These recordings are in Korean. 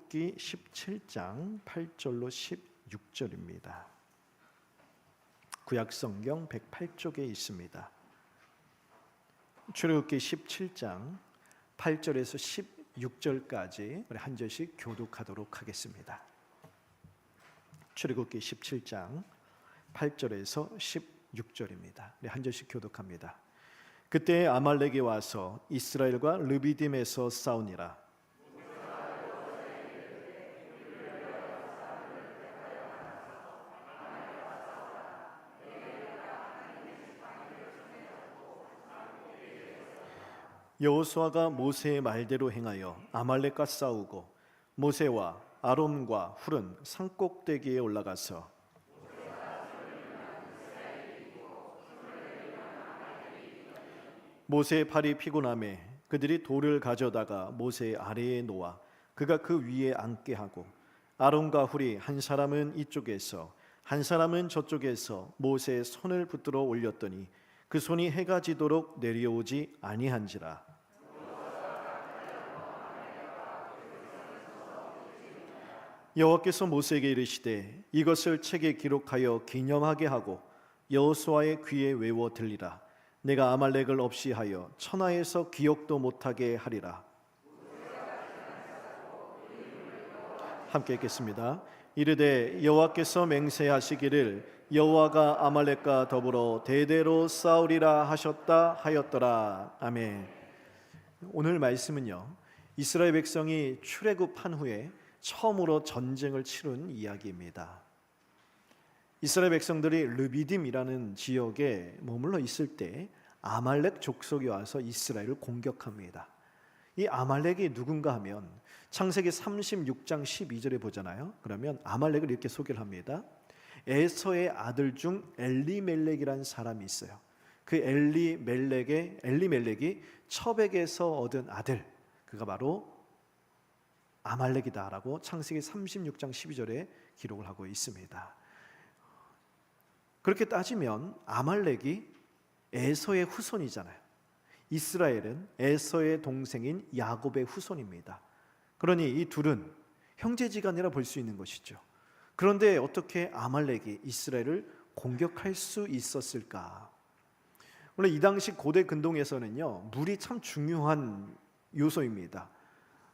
출애굽기 17장 8절로 16절입니다. 구약성경 108쪽에 있습니다. 출애굽기 17장 8절에서 16절까지 우리 한 절씩 교독하도록 하겠습니다. 출애굽기 17장 8절에서 16절입니다. 우리 한 절씩 교독합니다. 그때 아말렉이 와서 이스라엘과 르비딤에서 싸우니라. 여호수아가 모세의 말대로 행하여 아말렉과 싸우고 모세와 아론과 훌은 산꼭대기에 올라가서 모세의 팔이 피곤하매 그들이 돌을 가져다가 모세의 아래에 놓아 그가 그 위에 앉게 하고 아론과 훌이 한 사람은 이쪽에서 한 사람은 저쪽에서 모세의 손을 붙들어 올렸더니 그 손이 해가 지도록 내려오지 아니한지라. 여호와께서 모세에게 이르시되 이것을 책에 기록하여 기념하게 하고 여호수아의 귀에 외워 들리라. 내가 아말렉을 없이 하여 천하에서 기억도 못하게 하리라. 함께 읽겠습니다. 이르되 여호와께서 맹세하시기를 여호와가 아말렉과 더불어 대대로 싸우리라 하셨다 하였더라. 아멘. 오늘 말씀은요, 이스라엘 백성이 출애굽한 후에 처음으로 전쟁을 치른 이야기입니다. 이스라엘 백성들이 르비딤이라는 지역에 머물러 있을 때 아말렉 족속이 와서 이스라엘을 공격합니다. 이 아말렉이 누군가 하면 창세기 36장 12절에 보잖아요. 그러면 아말렉을 이렇게 소개를 합니다. 에서의 아들 중 엘리멜렉이라는 사람이 있어요. 그 엘리멜렉이 첩에게서 얻은 아들, 그가 바로 아말렉이다라고 창세기 36장 12절에 기록을 하고 있습니다. 그렇게 따지면 아말렉이 에서의 후손이잖아요. 이스라엘은 에서의 동생인 야곱의 후손입니다. 그러니 이 둘은 형제지간이라 볼 수 있는 것이죠. 그런데 어떻게 아말렉이 이스라엘을 공격할 수 있었을까? 원래 이 당시 고대 근동에서는요, 물이 참 중요한 요소입니다.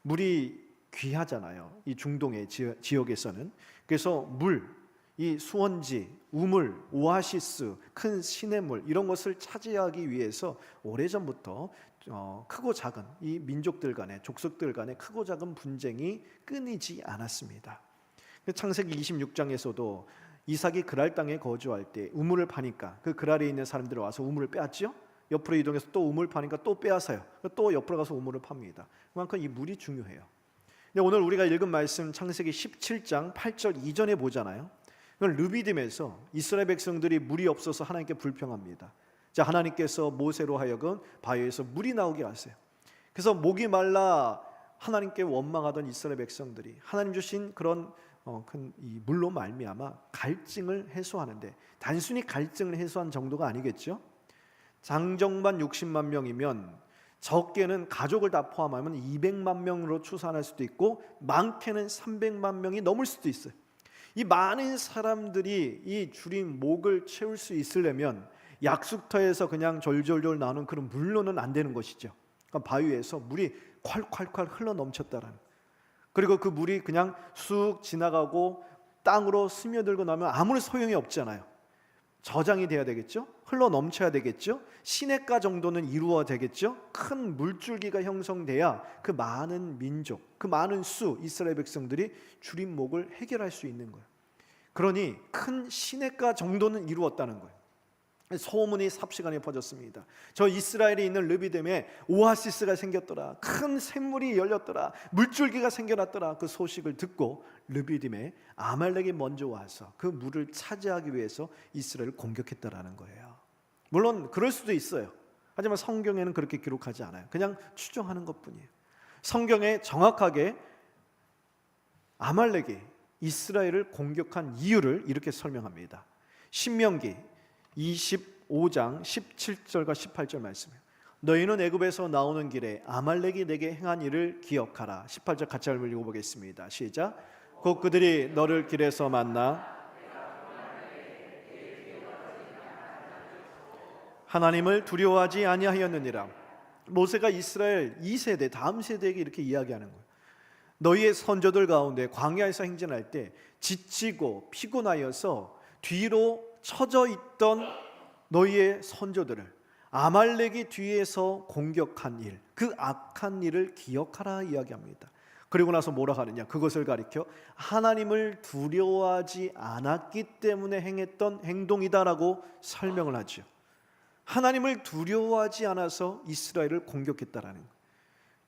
물이 귀하잖아요. 이 중동의 지역에서는. 그래서 물, 이 수원지, 우물, 오아시스, 큰 시냇물 이런 것을 차지하기 위해서 오래전부터 크고 작은 이 민족들 간의, 족속들 간의 크고 작은 분쟁이 끊이지 않았습니다. 창세기 26장에서도 이삭이 그랄 땅에 거주할 때 우물을 파니까 그 그랄에 있는 사람들이 와서 우물을 빼앗죠. 옆으로 이동해서 또 우물 파니까 또 빼앗아요. 또 옆으로 가서 우물을 팝니다. 그만큼 이 물이 중요해요. 근데 오늘 우리가 읽은 말씀 창세기 17장 8절 이전에 보잖아요. 르비딤에서 이스라엘 백성들이 물이 없어서 하나님께 불평합니다. 자, 하나님께서 모세로 하여금 바위에서 물이 나오게 하세요. 그래서 목이 말라 하나님께 원망하던 이스라엘 백성들이 하나님 주신 그런 큰 이 물로 말미암아 갈증을 해소하는데, 단순히 갈증을 해소한 정도가 아니겠죠. 장정만 60만 명이면 적게는 가족을 다 포함하면 200만 명으로 추산할 수도 있고 많게는 300만 명이 넘을 수도 있어요. 이 많은 사람들이 이 줄인 목을 채울 수 있으려면 약수터에서 그냥 졸졸졸 나오는 그런 물로는 안 되는 것이죠. 그러니까 바위에서 물이 콸콸콸 흘러 넘쳤다라는. 그리고 그 물이 그냥 쑥 지나가고 땅으로 스며들고 나면 아무런 소용이 없잖아요. 저장이 돼야 되겠죠. 흘러 넘쳐야 되겠죠. 시냇가 정도는 이루어야 되겠죠. 큰 물줄기가 형성돼야 그 많은 민족, 그 많은 수 이스라엘 백성들이 줄인 목을 해결할 수 있는 거예요. 그러니 큰 시냇가 정도는 이루었다는 거예요. 소문이 삽시간에 퍼졌습니다. 저 이스라엘에 있는 르비딤에 오아시스가 생겼더라, 큰 샘물이 열렸더라, 물줄기가 생겨났더라. 그 소식을 듣고 르비딤에 아말렉이 먼저 와서 그 물을 차지하기 위해서 이스라엘을 공격했다라는 거예요. 물론 그럴 수도 있어요. 하지만 성경에는 그렇게 기록하지 않아요. 그냥 추정하는 것뿐이에요. 성경에 정확하게 아말렉이 이스라엘을 공격한 이유를 이렇게 설명합니다. 신명기 25장 17절과 18절 말씀이에요. 너희는 애굽에서 나오는 길에 아말렉이 내게 행한 일을 기억하라. 18절 같이 한번 읽어보겠습니다. 시작. 곧 그들이 너를 길에서 만나 하나님을 두려워하지 아니하였느니라. 모세가 이스라엘 2세대 다음 세대에게 이렇게 이야기하는 거예요. 너희의 선조들 가운데 광야에서 행진할 때 지치고 피곤하여서 뒤로 처져 있던 너희의 선조들을 아말렉이 뒤에서 공격한 일, 그 악한 일을 기억하라 이야기합니다. 그리고 나서 뭐라 하느냐? 그것을 가리켜 하나님을 두려워하지 않았기 때문에 행했던 행동이다라고 설명을 하죠. 하나님을 두려워하지 않아서 이스라엘을 공격했다라는 것.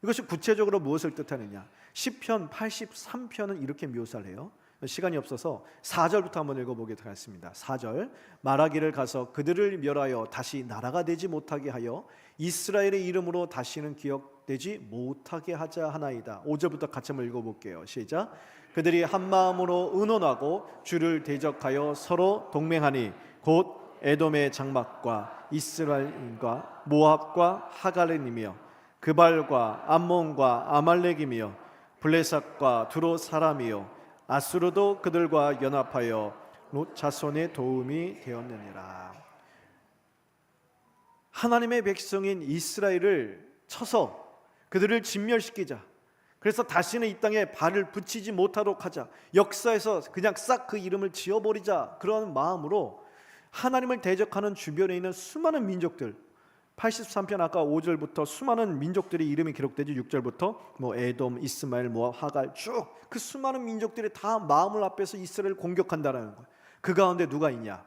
이것이 구체적으로 무엇을 뜻하느냐? 시편 83편은 이렇게 묘사를 해요. 시간이 없어서 4절부터 한번 읽어보도록 하겠습니다. 4절. 말하기를 가서 그들을 멸하여 다시 나라가 되지 못하게 하여 이스라엘의 이름으로 다시는 기억되지 못하게 하자 하나이다. 5절부터 같이 한번 읽어볼게요. 시작. 그들이 한 마음으로 의논하고 주를 대적하여 서로 동맹하니 곧 에돔의 장막과 이스라엘과 모압과 하갈렘이며 그발과 암몬과 아말렉이며 블레삭과 두로 사람이요 아수르도 그들과 연합하여 롯 자손의 도움이 되었느니라. 하나님의 백성인 이스라엘을 쳐서 그들을 진멸시키자. 그래서 다시는 이 땅에 발을 붙이지 못하도록 하자. 역사에서 그냥 싹 그 이름을 지워버리자. 그런 마음으로 하나님을 대적하는 주변에 있는 수많은 민족들, 83편 아까 5절부터 수많은 민족들의 이름이 기록되죠. 6절부터 뭐 에돔, 이스마엘, 모압, 하갈 쭉 그 수많은 민족들이 다 마음을 앞에서 이스라엘을 공격한다는 거예요. 그 가운데 누가 있냐?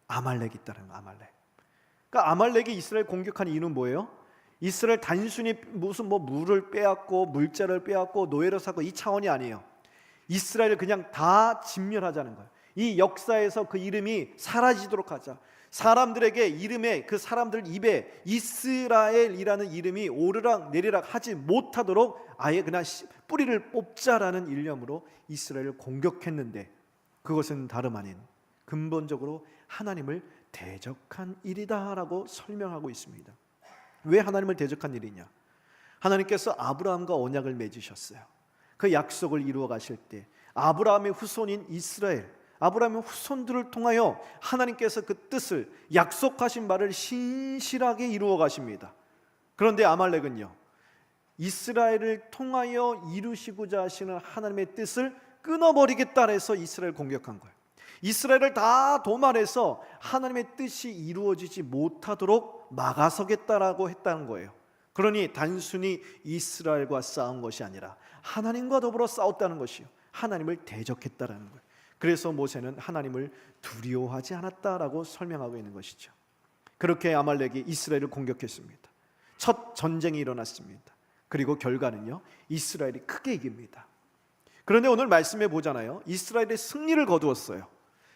아말렉이 있다는 거예요. 아말렉. 그러니까 아말렉이 이스라엘 공격한 이유는 뭐예요? 이스라엘 단순히 무슨 뭐 물을 빼앗고 물자를 빼앗고 노예로 사고 이 차원이 아니에요. 이스라엘을 그냥 다 진멸하자는 거예요. 이 역사에서 그 이름이 사라지도록 하자. 사람들에게 이름에 그 사람들 입에 이스라엘이라는 이름이 오르락 내리락 하지 못하도록 아예 그냥 뿌리를 뽑자라는 일념으로 이스라엘을 공격했는데 그것은 다름 아닌 근본적으로 하나님을 대적한 일이다라고 설명하고 있습니다. 왜 하나님을 대적한 일이냐? 하나님께서 아브라함과 언약을 맺으셨어요. 그 약속을 이루어 가실 때 아브라함의 후손인 이스라엘, 아브라함의 후손들을 통하여 하나님께서 그 뜻을 약속하신 바를 신실하게 이루어 가십니다. 그런데 아말렉은요, 이스라엘을 통하여 이루시고자 하시는 하나님의 뜻을 끊어버리겠다 해서 이스라엘을 공격한 거예요. 이스라엘을 다 도말해서 하나님의 뜻이 이루어지지 못하도록 막아서겠다라고 했다는 거예요. 그러니 단순히 이스라엘과 싸운 것이 아니라 하나님과 더불어 싸웠다는 것이요, 하나님을 대적했다라는 거예요. 그래서 모세는 하나님을 두려워하지 않았다라고 설명하고 있는 것이죠. 그렇게 아말렉이 이스라엘을 공격했습니다. 첫 전쟁이 일어났습니다. 그리고 결과는요, 이스라엘이 크게 이깁니다. 그런데 오늘 말씀해 보잖아요. 이스라엘의 승리를 거두었어요.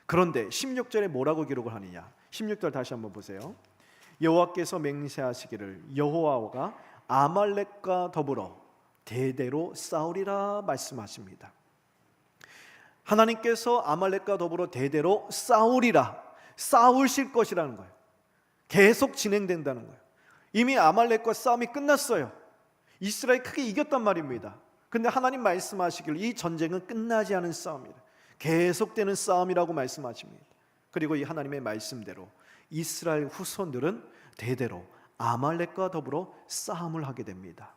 그런데 16절에 뭐라고 기록을 하느냐? 16절 다시 한번 보세요. 여호와께서 맹세하시기를 여호와가 아말렉과 더불어 대대로 싸우리라 말씀하십니다. 하나님께서 아말렉과 더불어 대대로 싸우리라, 싸우실 것이라는 거예요. 계속 진행된다는 거예요. 이미 아말렉과 싸움이 끝났어요. 이스라엘이 크게 이겼단 말입니다. 근데 하나님 말씀하시길 이 전쟁은 끝나지 않은 싸움이다, 계속되는 싸움이라고 말씀하십니다. 그리고 이 하나님의 말씀대로 이스라엘 후손들은 대대로 아말렉과 더불어 싸움을 하게 됩니다.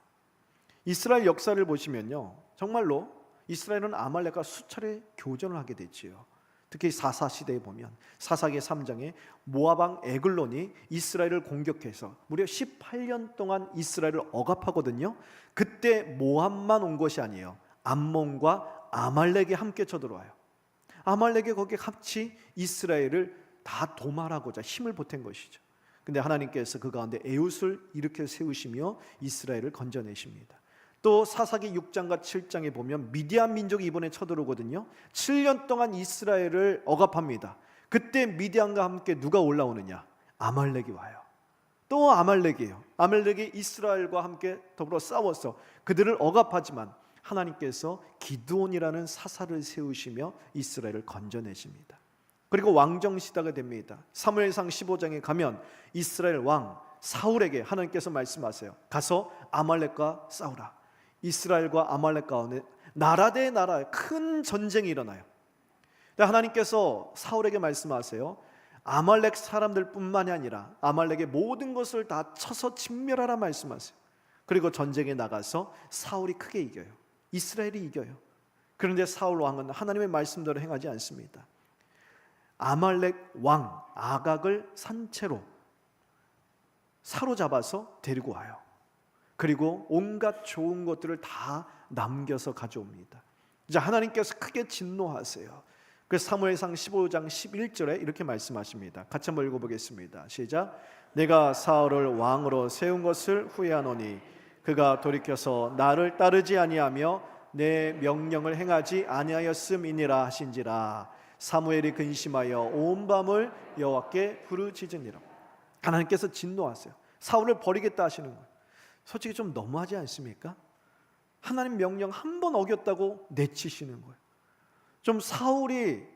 이스라엘 역사를 보시면요, 정말로 이스라엘은 아말렉과 수차례 교전을 하게 되지요. 특히 사사 시대에 보면 사사기 3장에 모압왕 에글론이 이스라엘을 공격해서 무려 18년 동안 이스라엘을 억압하거든요. 그때 모압만 온 것이 아니에요. 암몬과 아말렉이 함께 쳐들어와요. 아말렉이 거기에 같이 이스라엘을 다 도말하고자 힘을 보탠 것이죠. 근데 하나님께서 그 가운데 에웃을 일으켜 세우시며 이스라엘을 건져내십니다. 또 사사기 6장과 7장에 보면 미디안 민족이 이번에 쳐들어오거든요. 7년 동안 이스라엘을 억압합니다. 그때 미디안과 함께 누가 올라오느냐? 아말렉이 와요. 또 아말렉이에요. 아말렉이 이스라엘과 함께 더불어 싸워서 그들을 억압하지만 하나님께서 기드온이라는 사사를 세우시며 이스라엘을 건져내십니다. 그리고 왕정 시대가 됩니다. 사무엘상 15장에 가면 이스라엘 왕 사울에게 하나님께서 말씀하세요. 가서 아말렉과 싸우라. 이스라엘과 아말렉 가운데 나라 대 나라 큰 전쟁이 일어나요. 하나님께서 사울에게 말씀하세요. 아말렉 사람들뿐만이 아니라 아말렉의 모든 것을 다 쳐서 진멸하라 말씀하세요. 그리고 전쟁에 나가서 사울이 크게 이겨요. 이스라엘이 이겨요. 그런데 사울 왕은 하나님의 말씀대로 행하지 않습니다. 아말렉 왕 아각을 산채로 사로잡아서 데리고 와요. 그리고 온갖 좋은 것들을 다 남겨서 가져옵니다. 이제 하나님께서 크게 진노하세요. 그래서 사무엘상 15장 11절에 이렇게 말씀하십니다. 같이 한번 읽어보겠습니다. 시작. 내가 사울을 왕으로 세운 것을 후회하노니 그가 돌이켜서 나를 따르지 아니하며 내 명령을 행하지 아니하였음이니라 하신지라. 사무엘이 근심하여 온 밤을 여호와께 부르짖으니라. 하나님께서 진노하세요. 사울을 버리겠다 하시는 거예요. 솔직히 좀 너무하지 않습니까? 하나님 명령 한 번 어겼다고 내치시는 거예요. 좀 사울이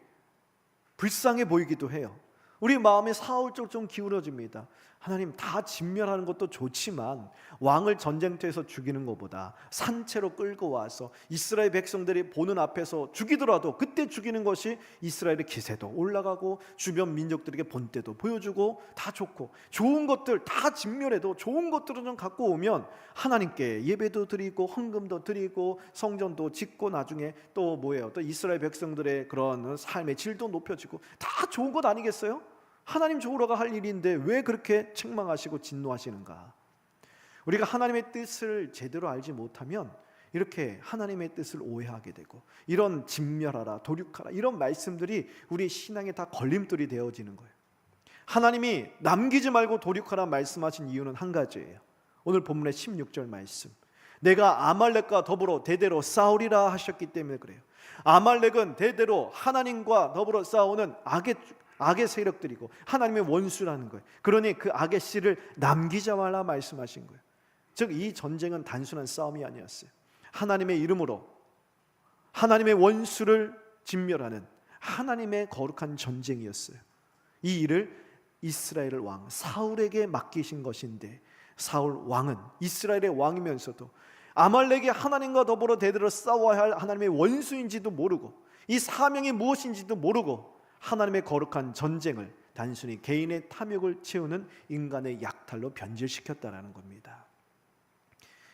불쌍해 보이기도 해요. 우리 마음이 사울 쪽 좀 기울어집니다. 하나님, 다 진멸하는 것도 좋지만 왕을 전쟁터에서 죽이는 것보다 산채로 끌고 와서 이스라엘 백성들이 보는 앞에서 죽이더라도 그때 죽이는 것이 이스라엘의 기세도 올라가고 주변 민족들에게 본때도 보여주고 다 좋고, 좋은 것들 다 진멸해도 좋은 것들을 좀 갖고 오면 하나님께 예배도 드리고 헌금도 드리고 성전도 짓고 나중에 또 또 이스라엘 백성들의 그런 삶의 질도 높여지고 다 좋은 것 아니겠어요? 하나님 좋으러가 할 일인데 왜 그렇게 책망하시고 진노하시는가? 우리가 하나님의 뜻을 제대로 알지 못하면 이렇게 하나님의 뜻을 오해하게 되고, 이런 진멸하라, 도륙하라 이런 말씀들이 우리 신앙에 다 걸림돌이 되어지는 거예요. 하나님이 남기지 말고 도륙하라 말씀하신 이유는 한 가지예요. 오늘 본문의 16절 말씀, 내가 아말렉과 더불어 대대로 싸우리라 하셨기 때문에 그래요. 아말렉은 대대로 하나님과 더불어 싸우는 악의 세력들이고 하나님의 원수라는 거예요. 그러니 그 악의 씨를 남기자 말라 말씀하신 거예요. 즉 이 전쟁은 단순한 싸움이 아니었어요. 하나님의 이름으로 하나님의 원수를 진멸하는 하나님의 거룩한 전쟁이었어요. 이 일을 이스라엘의 왕 사울에게 맡기신 것인데, 사울 왕은 이스라엘의 왕이면서도 아말렉이 하나님과 더불어 대대로 싸워야 할 하나님의 원수인지도 모르고 이 사명이 무엇인지도 모르고 하나님의 거룩한 전쟁을 단순히 개인의 탐욕을 채우는 인간의 약탈로 변질시켰다라는 겁니다.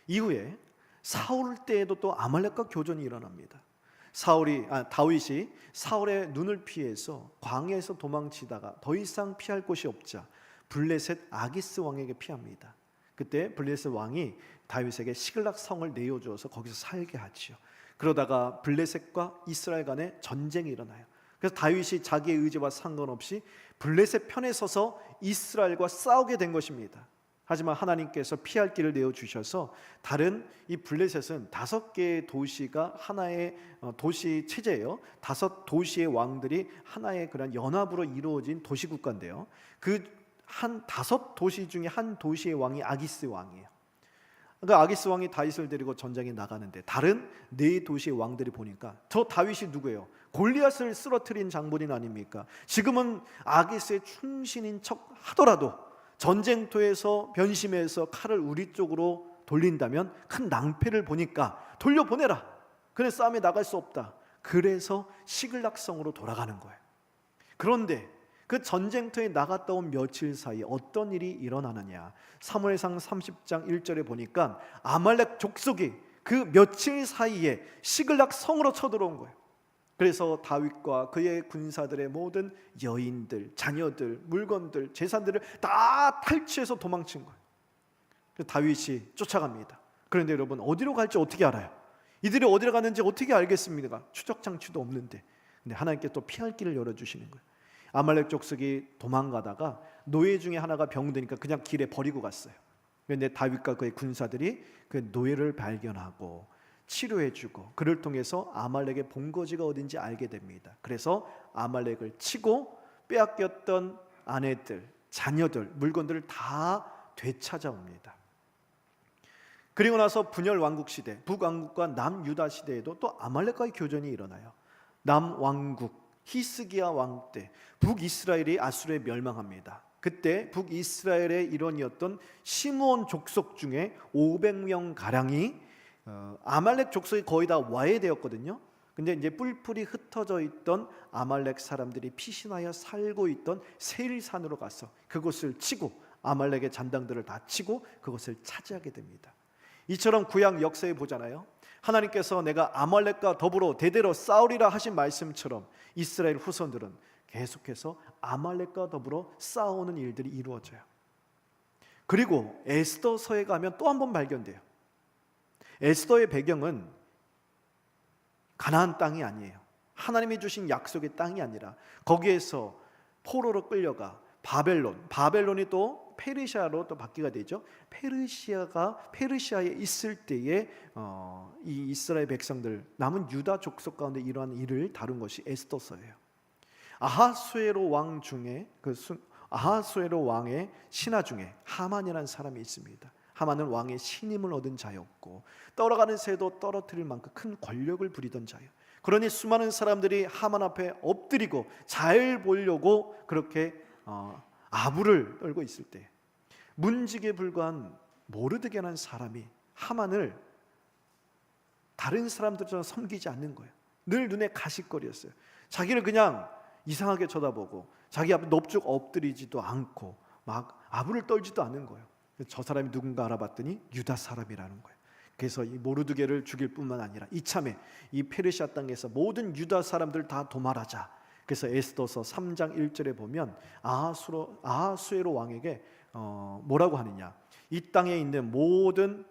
이후에 사울 때에도 또 아말렉과 교전이 일어납니다. 다윗이 사울의 눈을 피해서 광야에서 도망치다가 더 이상 피할 곳이 없자 블레셋 아기스 왕에게 피합니다. 그때 블레셋 왕이 다윗에게 시글락 성을 내어주어서 거기서 살게 하지요. 그러다가 블레셋과 이스라엘 간에 전쟁이 일어나요. 그래서 다윗이 자기의 의지와 상관없이 블레셋 편에 서서 이스라엘과 싸우게 된 것입니다. 하지만 하나님께서 피할 길을 내어주셔서 다른 이 블레셋은 5개의 도시가 하나의 도시 체제예요. 5도시의 왕들이 하나의 그런 연합으로 이루어진 도시국가인데요, 그 한 5도시 중에 한 도시의 왕이 아기스 왕이에요. 그러니까 아기스 왕이 다윗을 데리고 전쟁에 나가는데 다른 4도시의 왕들이 보니까 저 다윗이 누구예요? 골리앗을 쓰러뜨린 장본인 아닙니까? 지금은 아기스의 충신인 척 하더라도 전쟁터에서 변심해서 칼을 우리 쪽으로 돌린다면 큰 낭패를 보니까 돌려보내라. 그래 싸움에 나갈 수 없다. 그래서 시글락성으로 돌아가는 거예요. 그런데 그 전쟁터에 나갔다 온 며칠 사이에 어떤 일이 일어나느냐, 사무엘상 30장 1절에 보니까 아말렉 족속이 그 며칠 사이에 시글락 성으로 쳐들어온 거예요. 그래서 다윗과 그의 군사들의 모든 여인들, 자녀들, 물건들, 재산들을 다 탈취해서 도망친 거예요. 그래서 다윗이 쫓아갑니다. 그런데 여러분, 어디로 갈지 어떻게 알아요? 이들이 어디로 가는지 어떻게 알겠습니까? 추적 장치도 없는데. 근데 하나님께 또 피할 길을 열어주시는 거예요. 아말렉 족속이 도망가다가 노예 중에 하나가 병드니까 그냥 길에 버리고 갔어요. 그런데 다윗과 그의 군사들이 그 노예를 발견하고 치료해주고 그를 통해서 아말렉의 본거지가 어딘지 알게 됩니다. 그래서 아말렉을 치고 빼앗겼던 아내들, 자녀들, 물건들을 다 되찾아옵니다. 그리고 나서 분열 왕국 시대, 북왕국과 남유다 시대에도 또 아말렉과의 교전이 일어나요. 남왕국 히스기야 왕 때 북이스라엘이 아수르에 멸망합니다. 그때 북이스라엘의 일원이었던 시므온 족속 중에 500명 가량이 아말렉 족속이 거의 다 와해되었거든요. 근데 이제 뿔뿔이 흩어져 있던 아말렉 사람들이 피신하여 살고 있던 세일산으로 가서 그곳을 치고 아말렉의 잔당들을 다 치고 그것을 차지하게 됩니다. 이처럼 구약 역사에 보잖아요. 하나님께서 내가 아말렉과 더불어 대대로 싸우리라 하신 말씀처럼 이스라엘 후손들은 계속해서 아말렉과 더불어 싸우는 일들이 이루어져요. 그리고 에스더서에 가면 또 한 번 발견돼요. 에스더의 배경은 가나안 땅이 아니에요. 하나님이 주신 약속의 땅이 아니라 거기에서 포로로 끌려가 바벨론이 또 페르시아로 또 바뀌게 되죠. 페르시아에 있을 때에 이 이스라엘 백성들 남은 유다 족속 가운데 이러한 일을 다룬 것이 에스더서예요. 아하수에로 왕의 신하 중에 하만이라는 사람이 있습니다. 하만은 왕의 신임을 얻은 자였고 떠나가는 새도 떨어뜨릴 만큼 큰 권력을 부리던 자예요. 그러니 수많은 사람들이 하만 앞에 엎드리고 잘 보려고 그렇게 아부를 떨고 있을 때 문지기에 불과한 모르드게라는 사람이 하만을 다른 사람들처럼 섬기지 않는 거예요. 늘 눈에 가시거리였어요. 자기를 그냥 이상하게 쳐다보고 자기 앞에 넙죽 엎드리지도 않고 막 아부를 떨지도 않는 거예요. 저 사람이 누군가 알아봤더니 유다 사람이라는 거예요. 그래서 이 모르드게를 죽일 뿐만 아니라 이참에 이 페르시아 땅에서 모든 유다 사람들 다 도말하자. 그래서 에스더서 3장 1절에 보면 아하수에로 왕에게 뭐라고 하느냐, 이 땅에 있는 모든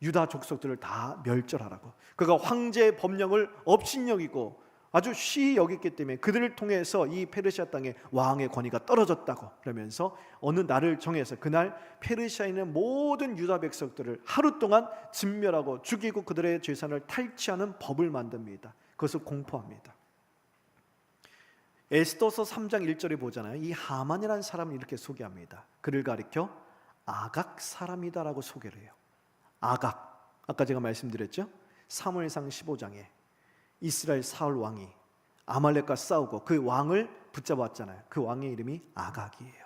유다 족속들을 다 멸절하라고. 그가 황제의 법령을 업신여기고 아주 쉬이 여겼기 때문에 그들을 통해서 이 페르시아 땅에 왕의 권위가 떨어졌다고. 그러면서 어느 날을 정해서 그날 페르시아에 있는 모든 유다 백성들을 하루 동안 진멸하고 죽이고 그들의 재산을 탈취하는 법을 만듭니다. 그것을 공포합니다. 에스더서 3장 1절에 보잖아요. 이 하만이라는 사람을 이렇게 소개합니다. 그를 가리켜 아각 사람이다라고 소개를 해요. 아각, 아까 제가 말씀드렸죠. 사무엘상 15장에 이스라엘 사울 왕이 아말렉과 싸우고 그 왕을 붙잡았잖아요. 그 왕의 이름이 아각이에요.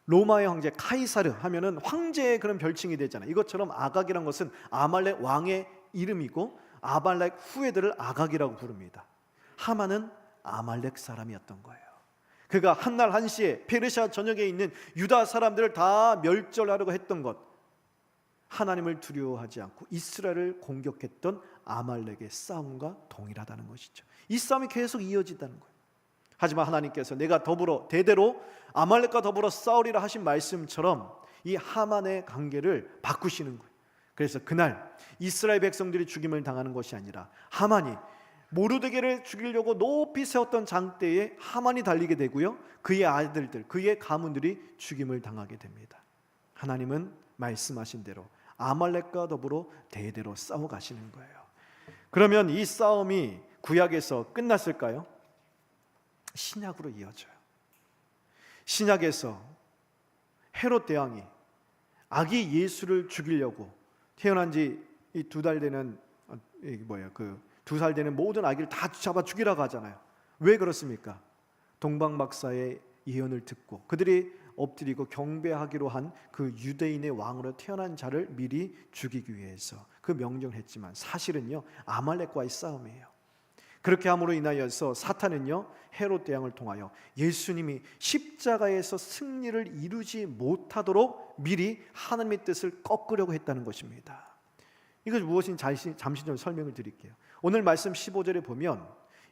로마의 황제 카이사르 하면은 황제의 그런 별칭이 되잖아요. 이것처럼 아각이란 것은 아말렉 왕의 이름이고 아말렉 후예들을 아각이라고 부릅니다. 하만은 아말렉 사람이었던 거예요. 그가 한날 한시에 페르시아 전역에 있는 유다 사람들을 다 멸절하려고 했던 것, 하나님을 두려워하지 않고 이스라엘을 공격했던 아말렉의 싸움과 동일하다는 것이죠. 이 싸움이 계속 이어진다는 거예요. 하지만 하나님께서 내가 대대로 아말렉과 더불어 싸우리라 하신 말씀처럼 이 하만의 관계를 바꾸시는 거예요. 그래서 그날 이스라엘 백성들이 죽임을 당하는 것이 아니라 하만이 모르드게를 죽이려고 높이 세웠던 장대에 하만이 달리게 되고요, 그의 아들들, 그의 가문들이 죽임을 당하게 됩니다. 하나님은 말씀하신 대로 아말렉과 더불어 대대로 싸워 가시는 거예요. 그러면 이 싸움이 구약에서 끝났을까요? 신약으로 이어져요. 신약에서 헤롯 대왕이 아기 예수를 죽이려고 태어난 지 2달 되는 두 살 되는 모든 아기를 다 잡아 죽이라고 하잖아요. 왜 그렇습니까? 동방 박사의 예언을 듣고 그들이 엎드리고 경배하기로 한 그 유대인의 왕으로 태어난 자를 미리 죽이기 위해서 그 명령을 했지만 사실은요, 아말렉과의 싸움이에요. 그렇게 함으로 인하여서 사탄은요, 헤롯 대왕을 통하여 예수님이 십자가에서 승리를 이루지 못하도록 미리 하나님의 뜻을 꺾으려고 했다는 것입니다. 이것 무엇인지 잠시 좀 설명을 드릴게요. 오늘 말씀 15절에 보면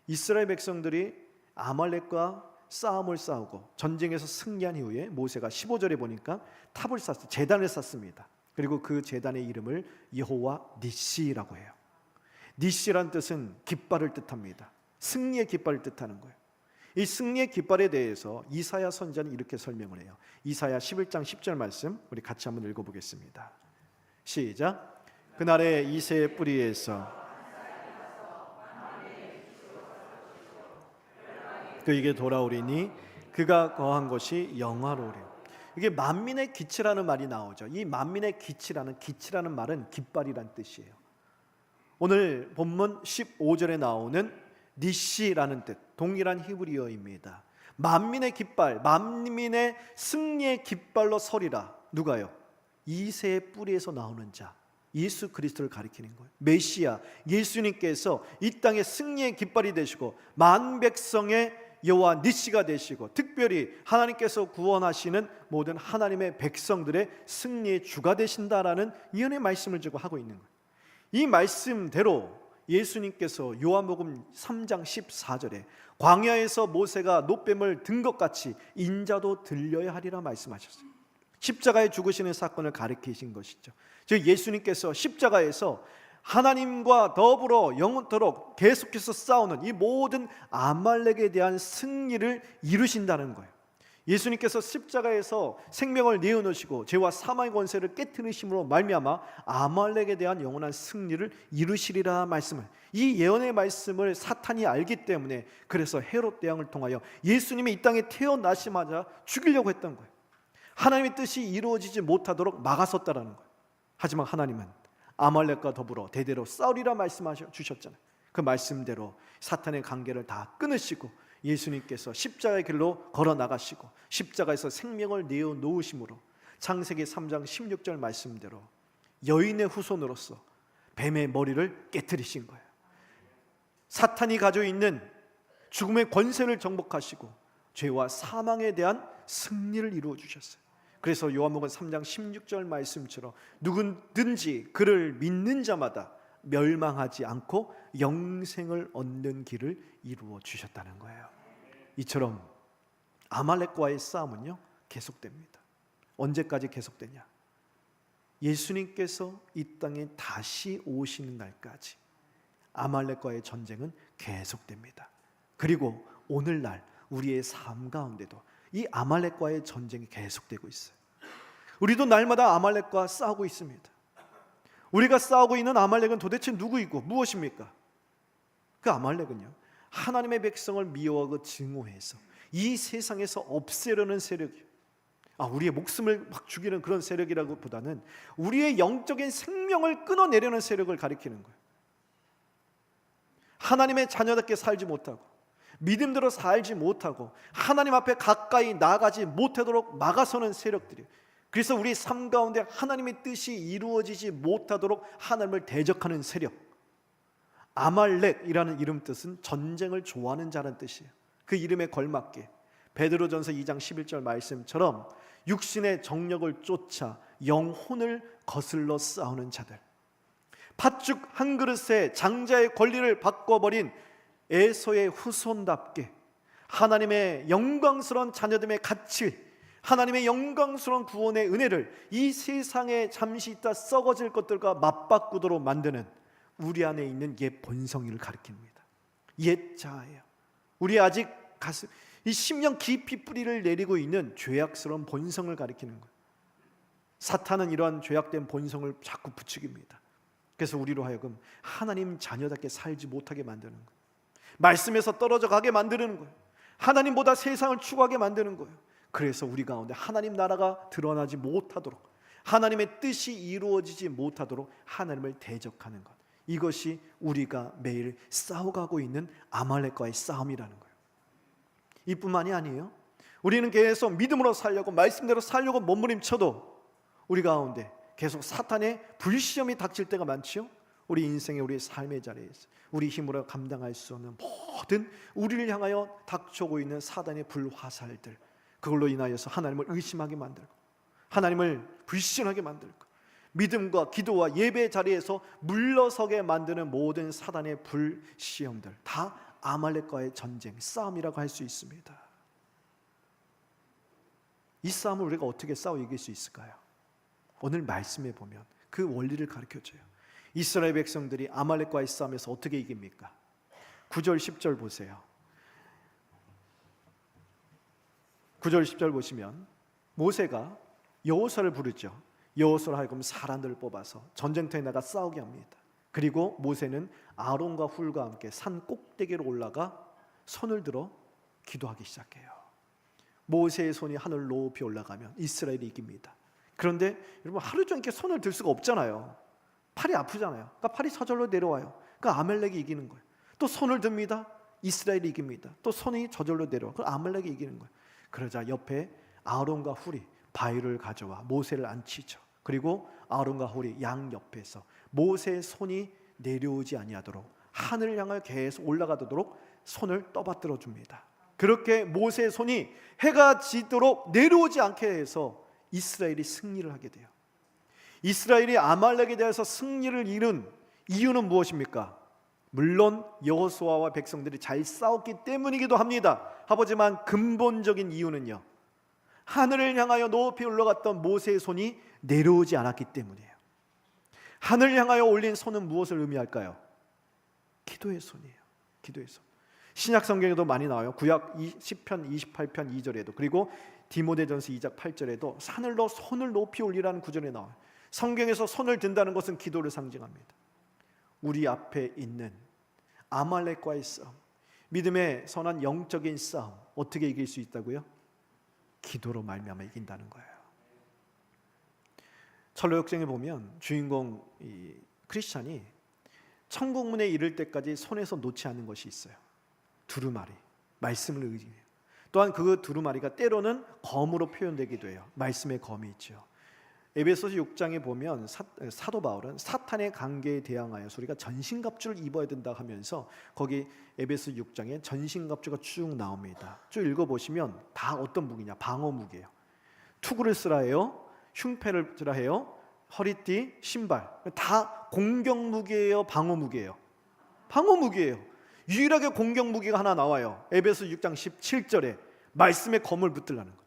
이스라엘 백성들이 아말렉과 싸움을 싸우고 전쟁에서 승리한 이후에 모세가 15절에 보니까 탑을 쌓았어요. 제단을 쌓습니다. 그리고 그 제단의 이름을 여호와 니시라고 해요. 니시란 뜻은 깃발을 뜻합니다. 승리의 깃발을 뜻하는 거예요. 이 승리의 깃발에 대해서 이사야 선지자는 이렇게 설명을 해요. 이사야 11장 10절 말씀 우리 같이 한번 읽어보겠습니다. 시작. 그날에 이새의 뿌리에서 그에게 돌아오리니 그가 거한 것이 영화로우리. 이게 만민의 기치라는 말이 나오죠. 이 만민의 기치라는 말은 깃발이란 뜻이에요. 오늘 본문 15절에 나오는 니시라는 뜻, 동일한 히브리어입니다. 만민의 깃발, 만민의 승리의 깃발로 서리라. 누가요? 이새의 뿌리에서 나오는 자, 예수 그리스도를 가리키는 거예요. 메시아 예수님께서 이 땅의 승리의 깃발이 되시고 만 백성의 여호와 니시가 되시고, 특별히 하나님께서 구원하시는 모든 하나님의 백성들의 승리의 주가 되신다라는 예언의 말씀을 주고 하고 있는 거예요. 이 말씀대로 예수님께서 요한복음 3장 14절에 광야에서 모세가 놋뱀을 든 것 같이 인자도 들려야 하리라 말씀하셨어요. 십자가에 죽으시는 사건을 가리키신 것이죠. 즉 예수님께서 십자가에서 하나님과 더불어 영원토록 계속해서 싸우는 이 모든 아말렉에 대한 승리를 이루신다는 거예요. 예수님께서 십자가에서 생명을 내어놓으시고 죄와 사망의 권세를 깨뜨리심으로 말미암아 아말렉에 대한 영원한 승리를 이루시리라 말씀을, 이 예언의 말씀을 사탄이 알기 때문에 그래서 헤롯 대왕을 통하여 예수님이 이 땅에 태어나시마자 죽이려고 했던 거예요. 하나님의 뜻이 이루어지지 못하도록 막아섰다라는 거예요. 하지만 하나님은 아말렉과 더불어 대대로 싸우리라 말씀하셔 주셨잖아요. 그 말씀대로 사탄의 관계를 다 끊으시고 예수님께서 십자가의 길로 걸어 나가시고 십자가에서 생명을 내어 놓으심으로 창세기 3장 16절 말씀대로 여인의 후손으로서 뱀의 머리를 깨뜨리신 거예요. 사탄이 가지고 있는 죽음의 권세를 정복하시고 죄와 사망에 대한 승리를 이루어 주셨어요. 그래서 요한복음 3장 16절 말씀처럼 누구든지 그를 믿는 자마다 멸망하지 않고 영생을 얻는 길을 이루어 주셨다는 거예요. 이처럼 아말렉과의 싸움은요 계속됩니다. 언제까지 계속되냐? 예수님께서 이 땅에 다시 오시는 날까지 아말렉과의 전쟁은 계속됩니다. 그리고 오늘날 우리의 삶 가운데도 이 아말렉과의 전쟁이 계속되고 있어요. 우리도 날마다 아말렉과 싸우고 있습니다. 우리가 싸우고 있는 아말렉은 도대체 누구이고 무엇입니까? 그 아말렉은요 하나님의 백성을 미워하고 증오해서 이 세상에서 없애려는 세력이에요. 우리의 목숨을 막 죽이는 그런 세력이라고 보다는 우리의 영적인 생명을 끊어내려는 세력을 가리키는 거예요. 하나님의 자녀답게 살지 못하고 믿음대로 살지 못하고 하나님 앞에 가까이 나가지 못하도록 막아서는 세력들이에요. 그래서 우리 삶 가운데 하나님의 뜻이 이루어지지 못하도록 하나님을 대적하는 세력, 아말렉이라는 이름 뜻은 전쟁을 좋아하는 자라는 뜻이에요. 그 이름에 걸맞게 베드로전서 2장 11절 말씀처럼 육신의 정력을 쫓아 영혼을 거슬러 싸우는 자들, 팥죽 한 그릇에 장자의 권리를 바꿔버린 에서의 후손답게 하나님의 영광스러운 자녀됨의 가치, 하나님의 영광스러운 구원의 은혜를 이 세상에 잠시 있다 썩어질 것들과 맞바꾸도록 만드는 우리 안에 있는 옛 본성을 가리킵니다. 옛 자아예요. 우리 아직 이 심령 깊이 뿌리를 내리고 있는 죄악스러운 본성을 가리키는 거예요. 사탄은 이러한 죄악된 본성을 자꾸 부추깁니다. 그래서 우리로 하여금 하나님 자녀답게 살지 못하게 만드는 거예요. 말씀에서 떨어져 가게 만드는 거예요. 하나님보다 세상을 추구하게 만드는 거예요. 그래서 우리 가운데 하나님 나라가 드러나지 못하도록, 하나님의 뜻이 이루어지지 못하도록 하나님을 대적하는 것, 이것이 우리가 매일 싸워가고 있는 아말렉과의 싸움이라는 거예요. 이뿐만이 아니에요. 우리는 계속 믿음으로 살려고, 말씀대로 살려고 몸부림쳐도 우리 가운데 계속 사탄의 불시험이 닥칠 때가 많지요. 우리 인생의, 우리 삶의 자리에서 우리 힘으로 감당할 수 없는 모든 우리를 향하여 닥쳐오고 있는 사단의 불화살들, 그걸로 인하여서 하나님을 의심하게 만들고 하나님을 불신하게 만들고 믿음과 기도와 예배 자리에서 물러서게 만드는 모든 사단의 불시험들, 다 아말렉과의 전쟁, 싸움이라고 할 수 있습니다. 이 싸움을 우리가 어떻게 싸워 이길 수 있을까요? 오늘 말씀에 보면 그 원리를 가르쳐줘요. 이스라엘 백성들이 아말렉과의 싸움에서 어떻게 이깁니까? 9절 10절 보세요. 9절 10절 보시면 모세가 여호수아를 부르죠. 여호수아로 하여금 사람들을 뽑아서 전쟁터에 나가 싸우게 합니다. 그리고 모세는 아론과 훌과 함께 산 꼭대기로 올라가 손을 들어 기도하기 시작해요. 모세의 손이 하늘 높이 올라가면 이스라엘이 이깁니다. 그런데 여러분, 하루 종일 이렇게 손을 들 수가 없잖아요. 팔이 아프잖아요. 그러니까 팔이 서절로 내려와요. 그러니까 아말렉이 이기는 거예요. 또 손을 듭니다. 이스라엘이 이깁니다. 또 손이 저절로 내려와. 그럼 아말렉이 이기는 거예요. 그러자 옆에 아론과 훌이 바위를 가져와 모세를 앉히죠. 그리고 아론과 훌이 양 옆에서 모세의 손이 내려오지 아니하도록 하늘을 향하여 계속 올라가도록 손을 떠받들어 줍니다. 그렇게 모세의 손이 해가 지도록 내려오지 않게 해서 이스라엘이 승리를 하게 돼요. 이스라엘이 아말렉에 대해서 승리를 이룬 이유는 무엇입니까? 물론 여호수아와 백성들이 잘 싸웠기 때문이기도 합니다. 하지만 근본적인 이유는요, 하늘을 향하여 높이 올라갔던 모세의 손이 내려오지 않았기 때문이에요. 하늘을 향하여 올린 손은 무엇을 의미할까요? 기도의 손이에요. 기도의 손. 신약 성경에도 많이 나와요. 구약 시편 28편 2절에도, 그리고 디모데전서 2장 8절에도 하늘로 손을 높이 올리라는 구절이 나와요. 성경에서 손을 든다는 것은 기도를 상징합니다. 우리 앞에 있는 아말렉과의 싸움, 믿음의 선한 영적인 싸움, 어떻게 이길 수 있다고요? 기도로 말미암아 이긴다는 거예요. 철로 역정에 보면 주인공 이 크리스찬이 천국문에 이를 때까지 손에서 놓지 않는 것이 있어요. 두루마리, 말씀을 의지해요. 또한 그 두루마리가 때로는 검으로 표현되기도 해요. 말씀의 검이 있죠. 에베소서 6장에 보면 사도 바울은 사탄의 관계에 대항하여 우리가 전신갑주를 입어야 된다 하면서 거기 에베소 6장에 전신갑주가 쭉 나옵니다. 쭉 읽어보시면 다 어떤 무기냐? 방어무기예요. 투구를 쓰라 해요, 흉패를 쓰라 해요, 허리띠, 신발, 다 공격무기예요, 방어무기예요? 방어무기예요. 유일하게 공격무기가 하나 나와요. 에베소 6장 17절에 말씀의 검을 붙들라는 거예요.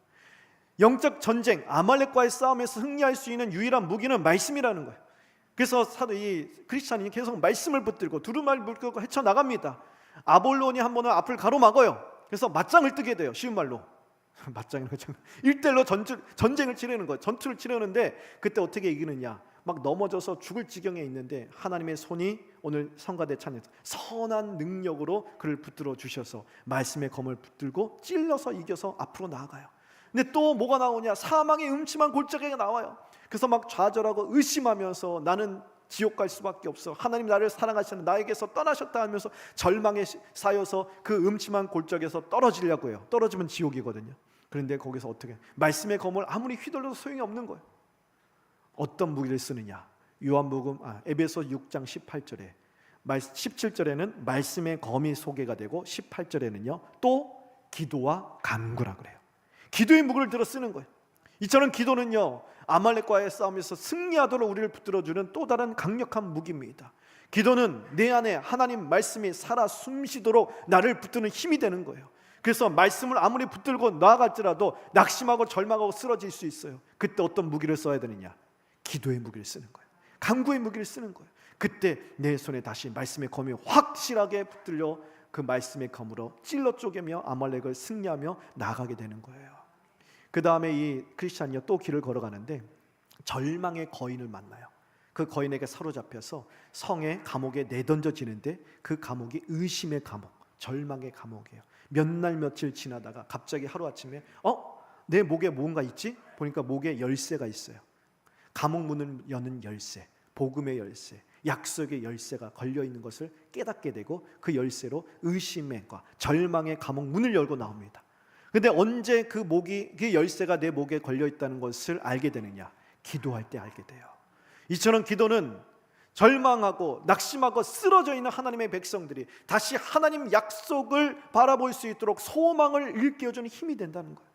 영적 전쟁, 아말렉과의 싸움에서 승리할 수 있는 유일한 무기는 말씀이라는 거예요. 그래서 이 크리스찬이 계속 말씀을 붙들고 두루마리를 붙들고 헤쳐나갑니다. 아볼론이 한 번은 앞을 가로막아요. 그래서 맞짱을 뜨게 돼요. 쉬운 말로 맞짱이라고 1대1로 전쟁을 치르는 거예요. 전투를 치르는데 그때 어떻게 이기느냐? 막 넘어져서 죽을 지경에 있는데 하나님의 손이 오늘 성가대 찬에서 선한 능력으로 그를 붙들어 주셔서 말씀의 검을 붙들고 찔러서 이겨서 앞으로 나아가요. 근데 또 뭐가 나오냐? 사망의 음침한 골짜기가 나와요. 그래서 막 좌절하고 의심하면서 나는 지옥 갈 수밖에 없어, 하나님 나를 사랑하시는 나에게서 떠나셨다 하면서 절망에 쌓여서 그 음침한 골짜기에서 떨어지려고 해요. 떨어지면 지옥이거든요. 그런데 거기서 어떻게 말씀의 검을 아무리 휘둘러도 소용이 없는 거예요. 어떤 무기를 쓰느냐? 요한복음 에베소 6장 18절에 17절에는 말씀의 검이 소개가 되고 18절에는요 또 기도와 간구라 그래요. 기도의 무기를 들어 쓰는 거예요. 이처럼 기도는요 아말렉과의 싸움에서 승리하도록 우리를 붙들어주는 또 다른 강력한 무기입니다. 기도는 내 안에 하나님 말씀이 살아 숨쉬도록 나를 붙드는 힘이 되는 거예요. 그래서 말씀을 아무리 붙들고 나아갈지라도 낙심하고 절망하고 쓰러질 수 있어요. 그때 어떤 무기를 써야 되느냐? 기도의 무기를 쓰는 거예요. 간구의 무기를 쓰는 거예요. 그때 내 손에 다시 말씀의 검이 확실하게 붙들려 그 말씀의 검으로 찔러 쪼개며 아말렉을 승리하며 나아가게 되는 거예요. 그 다음에 이 크리스찬이 또 길을 걸어가는데 절망의 거인을 만나요. 그 거인에게 사로잡혀서 성의 감옥에 내던져지는데 그 감옥이 의심의 감옥, 절망의 감옥이에요. 몇 날 며칠 지나다가 갑자기 하루아침에 내 목에 뭔가 있지? 보니까 목에 열쇠가 있어요. 감옥 문을 여는 열쇠, 복음의 열쇠, 약속의 열쇠가 걸려있는 것을 깨닫게 되고 그 열쇠로 의심과 절망의 감옥 문을 열고 나옵니다. 근데 언제 그 열쇠가 내 목에 걸려있다는 것을 알게 되느냐? 기도할 때 알게 돼요. 이처럼 기도는 절망하고 낙심하고 쓰러져 있는 하나님의 백성들이 다시 하나님 약속을 바라볼 수 있도록 소망을 일깨워주는 힘이 된다는 거예요.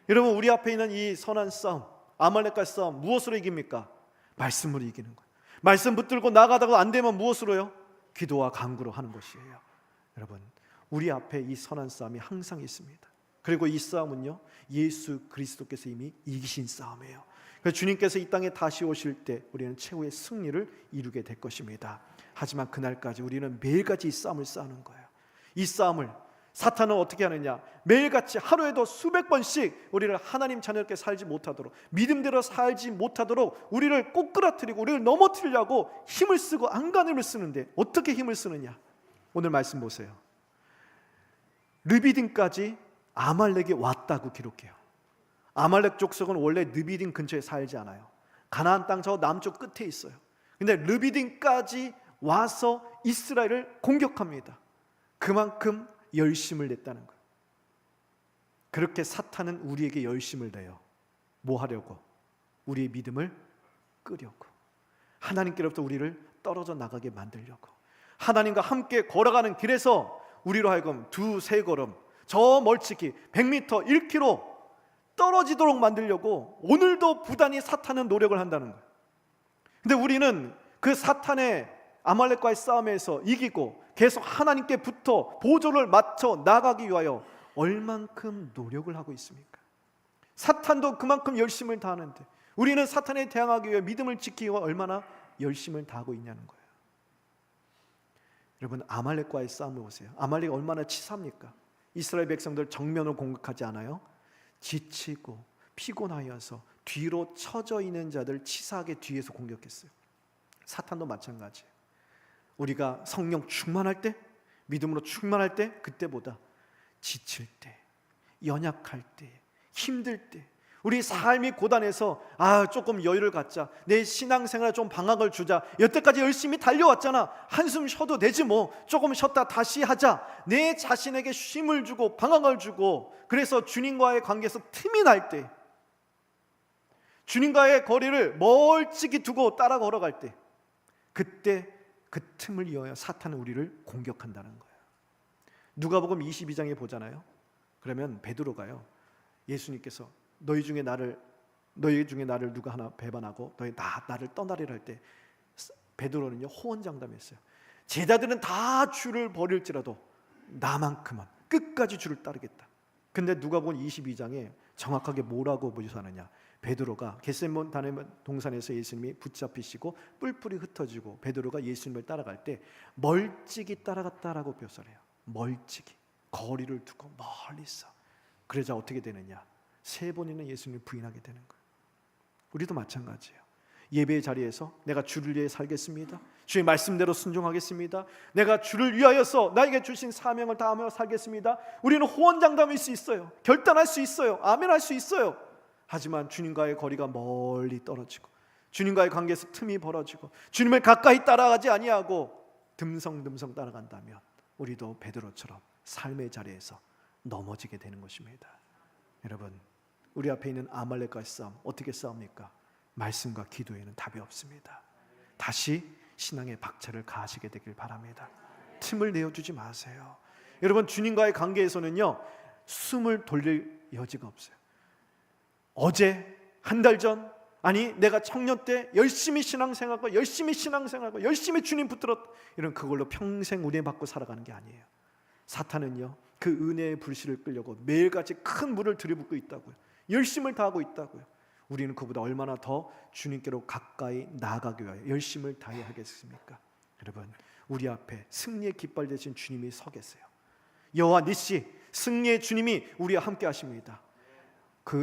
여러분, 우리 앞에 있는 이 선한 싸움, 아말렉과의 싸움, 무엇으로 이깁니까? 말씀으로 이기는 거예요. 말씀 붙들고 나가다가 안 되면 무엇으로요? 기도와 간구로 하는 것이에요. 여러분, 우리 앞에 이 선한 싸움이 항상 있습니다. 그리고 이 싸움은요 예수 그리스도께서 이미 이기신 싸움이에요. 그래서 주님께서 이 땅에 다시 오실 때 우리는 최후의 승리를 이루게 될 것입니다. 하지만 그날까지 우리는 매일같이 이 싸움을 싸우는 거예요. 이 싸움을 사탄은 어떻게 하느냐? 매일같이 하루에도 수백 번씩 우리를 하나님 자녀롭게 살지 못하도록, 믿음대로 살지 못하도록 우리를 꼬꾸라뜨리고 우리를 넘어뜨리려고 힘을 쓰고 안간힘을 쓰는데 어떻게 힘을 쓰느냐? 오늘 말씀 보세요. 르비딤까지 아말렉이 왔다고 기록해요. 아말렉 족속은 원래 르비딤 근처에 살지 않아요. 가나안 땅 저 남쪽 끝에 있어요. 근데 르비딤까지 와서 이스라엘을 공격합니다. 그만큼 열심을 냈다는 거예요. 그렇게 사탄은 우리에게 열심을 내요. 뭐 하려고? 우리의 믿음을 끄려고, 하나님께로부터 우리를 떨어져 나가게 만들려고, 하나님과 함께 걸어가는 길에서 우리로 하여금 2-3걸음 저 멀찍이 100m, 1km 떨어지도록 만들려고 오늘도 부단히 사탄은 노력을 한다는 거예요. 근데 우리는 그 사탄의 아말렉과의 싸움에서 이기고 계속 하나님께 붙어 보조를 맞춰 나가기 위하여 얼만큼 노력을 하고 있습니까? 사탄도 그만큼 열심을 다하는데 우리는 사탄에 대항하기 위해 믿음을 지키기 위해 얼마나 열심을 다하고 있냐는 거예요. 여러분, 아말렉과의 싸움을 보세요. 아말렉이 얼마나 치사합니까? 이스라엘 백성들 정면으로 공격하지 않아요. 지치고 피곤하여서 뒤로 처져 있는 자들 치사하게 뒤에서 공격했어요. 사탄도 마찬가지예요. 우리가 성령 충만할 때, 믿음으로 충만할 때, 그때보다 지칠 때, 연약할 때, 힘들 때, 우리 삶이 고단해서 조금 여유를 갖자, 내 신앙생활에 좀 방학을 주자, 여태까지 열심히 달려왔잖아, 한숨 쉬어도 되지 뭐, 조금 쉬었다 다시 하자, 내 자신에게 쉼을 주고 방학을 주고, 그래서 주님과의 관계에서 틈이 날 때, 주님과의 거리를 멀찍이 두고 따라 걸어갈 때, 그때 그 틈을 이어야 사탄은 우리를 공격한다는 거예요. 누가복음 22장에 보잖아요. 그러면 베드로가요, 예수님께서 너희 중에 나를 누가 하나 배반하고 너희 나를 떠나리라 할 때 베드로는요 호언장담했어요. 제자들은 다 주를 버릴지라도 나만큼은 끝까지 주를 따르겠다. 근데 누가복음 22장에 정확하게 뭐라고 묘사하느냐? 베드로가 겟세마네 동산에서 예수님이 붙잡히시고 뿔뿔이 흩어지고 베드로가 예수님을 따라갈 때 멀찍이 따라갔다라고 묘사를 해요. 멀찍이, 거리를 두고 멀리서. 그러자 어떻게 되느냐? 3번이나 예수님을 부인하게 되는 거예요. 우리도 마찬가지예요. 예배의 자리에서 내가 주를 위해 살겠습니다, 주의 말씀대로 순종하겠습니다, 내가 주를 위하여서 나에게 주신 사명을 다하며 살겠습니다, 우리는 호언장담할 수 있어요. 결단할 수 있어요. 아멘할 수 있어요. 하지만 주님과의 거리가 멀리 떨어지고 주님과의 관계에서 틈이 벌어지고 주님을 가까이 따라가지 아니하고 듬성듬성 따라간다면 우리도 베드로처럼 삶의 자리에서 넘어지게 되는 것입니다. 여러분, 우리 앞에 있는 아말렉과의 싸움 어떻게 싸웁니까? 말씀과 기도에는 답이 없습니다. 다시 신앙의 박차를 가하시게 되길 바랍니다. 틈을 내어주지 마세요. 여러분, 주님과의 관계에서는요 숨을 돌릴 여지가 없어요. 어제, 한 달 전, 아니 내가 청년 때 열심히 신앙생활하고 열심히 주님 붙들었, 이런 그걸로 평생 은혜 받고 살아가는 게 아니에요. 사탄은요 그 은혜의 불씨를 끌려고 매일같이 큰 물을 들이붓고 있다고요. 열심을 다하고 있다고요. 우리는 그보다 얼마나 더 주님께로 가까이 나아가기 위하여 열심을 다해야 하겠습니까? 여러분, 우리 앞에 승리의 깃발 대신 주님이 서 계세요. 여호와 니시, 승리의 주님이 우리와 함께 하십니다.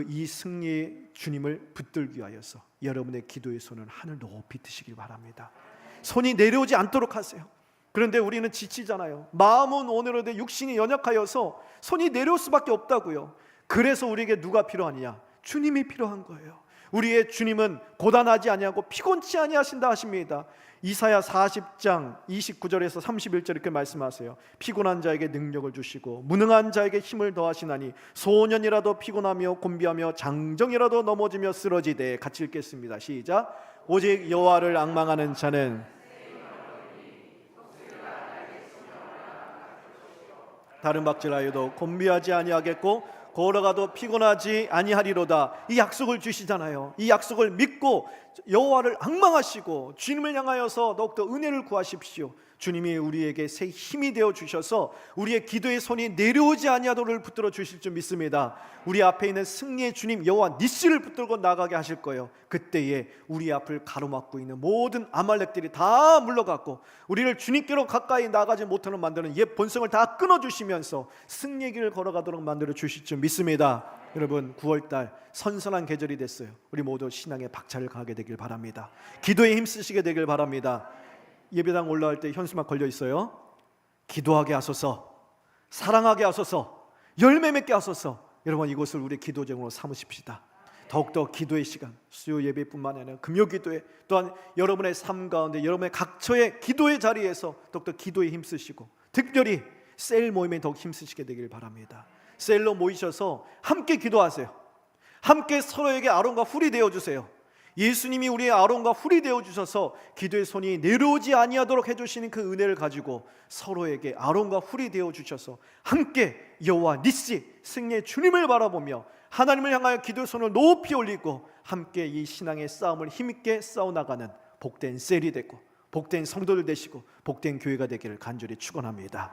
이 승리의 주님을 붙들기 위하여서 여러분의 기도의 손을 하늘 높이 드시길 바랍니다. 손이 내려오지 않도록 하세요. 그런데 우리는 지치잖아요. 마음은 오늘인데 육신이 연약하여서 손이 내려올 수밖에 없다고요. 그래서 우리에게 누가 필요하느냐? 주님이 필요한 거예요. 우리의 주님은 고단하지 아니하고 피곤치 아니하신다 하십니다. 이사야 40장 29절에서 31절 이렇게 말씀하세요. 피곤한 자에게 능력을 주시고 무능한 자에게 힘을 더하시나니 소년이라도 피곤하며 곤비하며 장정이라도 넘어지며 쓰러지되. 같이 읽겠습니다. 시작. 오직 여호와를 앙망하는 자는 다른 박질하여도 곤비하지 아니하겠고 걸어가도 피곤하지 아니하리로다. 이 약속을 주시잖아요. 이 약속을 믿고 여호와를 앙망하시고 주님을 향하여서 더욱더 은혜를 구하십시오. 주님이 우리에게 새 힘이 되어 주셔서 우리의 기도의 손이 내려오지 아니하도록 붙들어 주실 줄 믿습니다. 우리 앞에 있는 승리의 주님 여호와 니시를 붙들고 나가게 하실 거예요. 그때에 우리 앞을 가로막고 있는 모든 아말렉들이 다 물러갔고 우리를 주님께로 가까이 나가지 못하는 만드는 옛 본성을 다 끊어주시면서 승리의 길을 걸어가도록 만들어 주실 줄 믿습니다. 여러분, 9월달 선선한 계절이 됐어요. 우리 모두 신앙의 박차를 가하게 되길 바랍니다. 기도에 힘쓰시게 되길 바랍니다. 예배당 올라갈 때 현수막 걸려 있어요. 기도하게 하소서, 사랑하게 하소서, 열매 맺게 하소서. 여러분, 이곳을 우리 기도쟁으로 삼으십시다. 더욱더 기도의 시간, 수요 예배뿐만 아니라 금요 기도회, 또한 여러분의 삶 가운데 여러분의 각처의 기도의 자리에서 더욱더 기도에 힘쓰시고 특별히 셀 모임에 더욱 힘쓰시게 되길 바랍니다. 셀로 모이셔서 함께 기도하세요. 함께 서로에게 아론과 훌이 되어주세요. 예수님이 우리의 아론과 훌이 되어주셔서 기도의 손이 내려오지 아니하도록 해주시는 그 은혜를 가지고 서로에게 아론과 훌이 되어주셔서 함께 여호와 니시 승리의 주님을 바라보며 하나님을 향하여 기도의 손을 높이 올리고 함께 이 신앙의 싸움을 힘있게 싸워나가는 복된 셀이 되고 복된 성도들 되시고 복된 교회가 되기를 간절히 축원합니다.